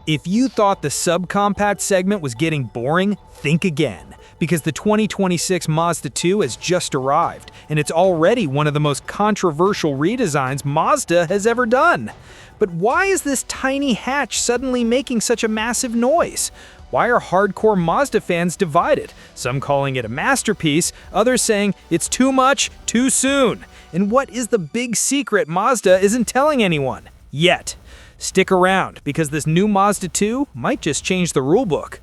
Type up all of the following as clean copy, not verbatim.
If you thought the subcompact segment was getting boring, think again, because the 2026 Mazda 2 has just arrived, and it's already one of the most controversial redesigns Mazda has ever done. But why is this tiny hatch suddenly making such a massive noise? Why are hardcore Mazda fans divided? Some calling it a masterpiece, others saying it's too much, too soon. And what is the big secret Mazda isn't telling anyone? Yet. Stick around, because this new Mazda 2 might just change the rulebook.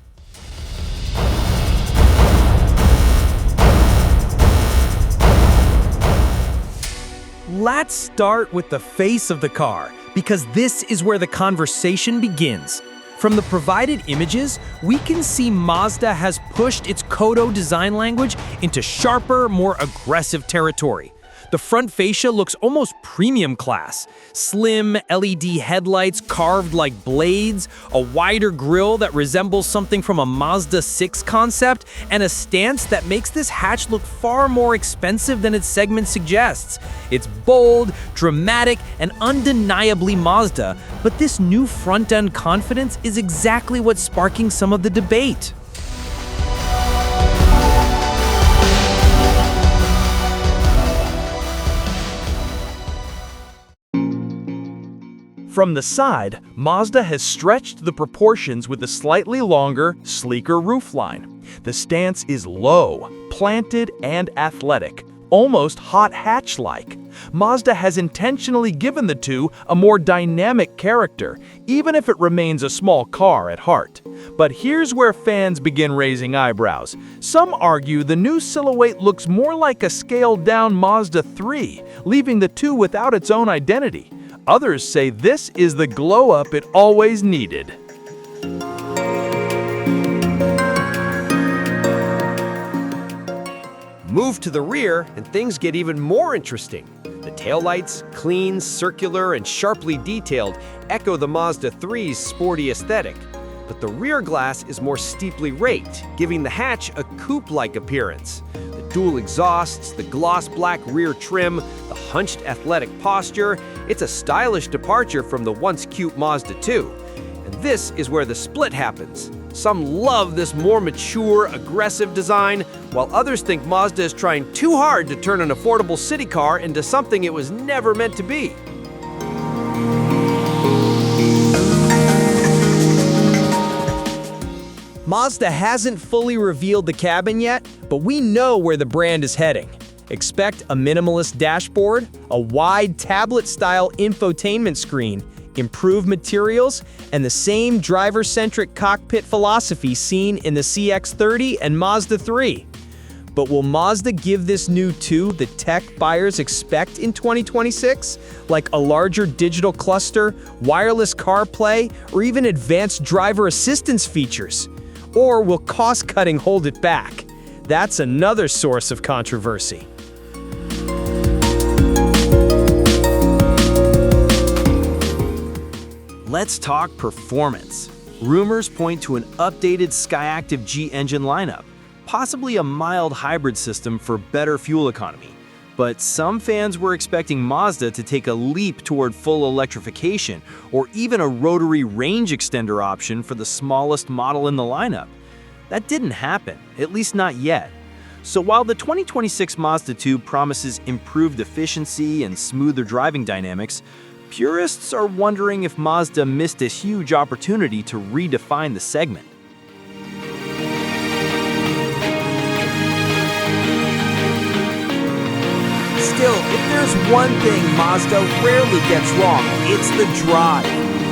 Let's start with the face of the car, because this is where the conversation begins. From the provided images, we can see Mazda has pushed its Kodo design language into sharper, more aggressive territory. The front fascia looks almost premium class. Slim LED headlights carved like blades, a wider grille that resembles something from a Mazda 6 concept, and a stance that makes this hatch look far more expensive than its segment suggests. It's bold, dramatic, and undeniably Mazda, but this new front-end confidence is exactly what's sparking some of the debate. From the side, Mazda has stretched the proportions with a slightly longer, sleeker roofline. The stance is low, planted, and athletic, almost hot hatch-like. Mazda has intentionally given the two a more dynamic character, even if it remains a small car at heart. But here's where fans begin raising eyebrows. Some argue the new silhouette looks more like a scaled-down Mazda 3, leaving the two without its own identity. Others say this is the glow-up it always needed. Move to the rear and things get even more interesting. The taillights, clean, circular, and sharply detailed, echo the Mazda 3's sporty aesthetic. But the rear glass is more steeply raked, giving the hatch a coupe-like appearance. The dual exhausts, the gloss black rear trim, the hunched athletic posture, it's a stylish departure from the once cute Mazda 2. And this is where the split happens. Some love this more mature, aggressive design, while others think Mazda is trying too hard to turn an affordable city car into something it was never meant to be. Mazda hasn't fully revealed the cabin yet, but we know where the brand is heading. Expect a minimalist dashboard, a wide tablet-style infotainment screen, improved materials, and the same driver-centric cockpit philosophy seen in the CX-30 and Mazda 3. But will Mazda give this new 2 the tech buyers expect in 2026? Like a larger digital cluster, wireless CarPlay, or even advanced driver assistance features? Or will cost-cutting hold it back? That's another source of controversy. Let's talk performance. Rumors point to an updated Skyactiv G engine lineup, possibly a mild hybrid system for better fuel economy. But some fans were expecting Mazda to take a leap toward full electrification, or even a rotary range extender option for the smallest model in the lineup. That didn't happen, at least not yet. So while the 2026 Mazda 2 promises improved efficiency and smoother driving dynamics, purists are wondering if Mazda missed a huge opportunity to redefine the segment. Still, if there's one thing Mazda rarely gets wrong, it's the drive.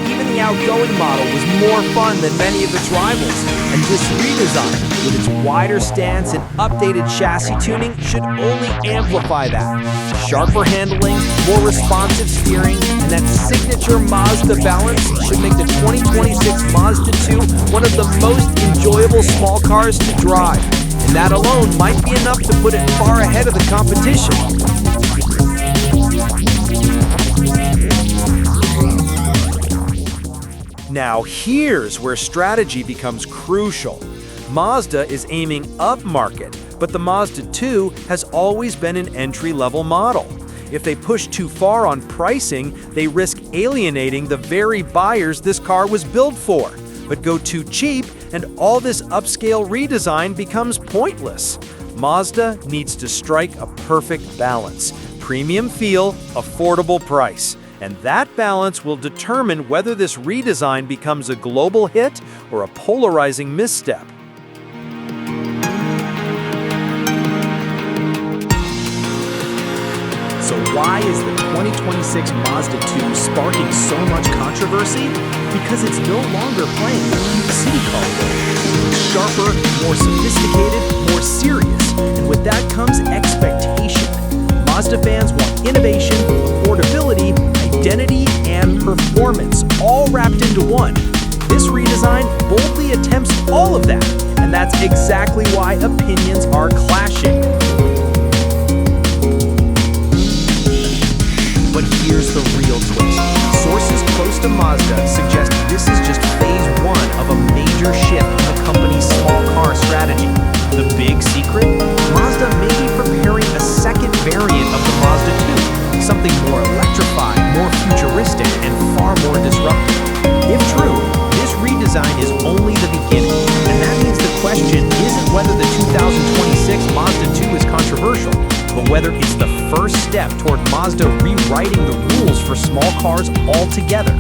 Even the outgoing model was more fun than many of its rivals, and this redesign, with its wider stance and updated chassis tuning, should only amplify that. Sharper handling, more responsive steering, and that signature Mazda balance should make the 2026 Mazda 2 one of the most enjoyable small cars to drive. And that alone might be enough to put it far ahead of the competition. Now here's where strategy becomes crucial. Mazda is aiming upmarket, but the Mazda 2 has always been an entry-level model. If they push too far on pricing, they risk alienating the very buyers this car was built for. but go too cheap, and all this upscale redesign becomes pointless. Mazda needs to strike a perfect balance. Premium feel, affordable price. And that balance will determine whether this redesign becomes a global hit or a polarizing misstep. So why is the 2026 Mazda 2 sparking so much controversy? Because it's no longer playing the cute city car role. It's sharper, more sophisticated, more serious, and with that comes expectation. Mazda fans want innovation, affordability, identity, and performance, all wrapped into one. This redesign boldly attempts all of that, and that's exactly why opinions are clashing. But here's the real twist. Sources close to Mazda suggest this is just phase one of a major shift in the company's small car strategy. The big secret? Mazda may be preparing a second variant of the Mazda 2, something more electrified, more futuristic, and far more disruptive. If true, this redesign is only the beginning, and that means the question isn't whether the 2026 Mazda 2 is controversial, but whether it's the first step toward Mazda rewriting the rules for small cars altogether.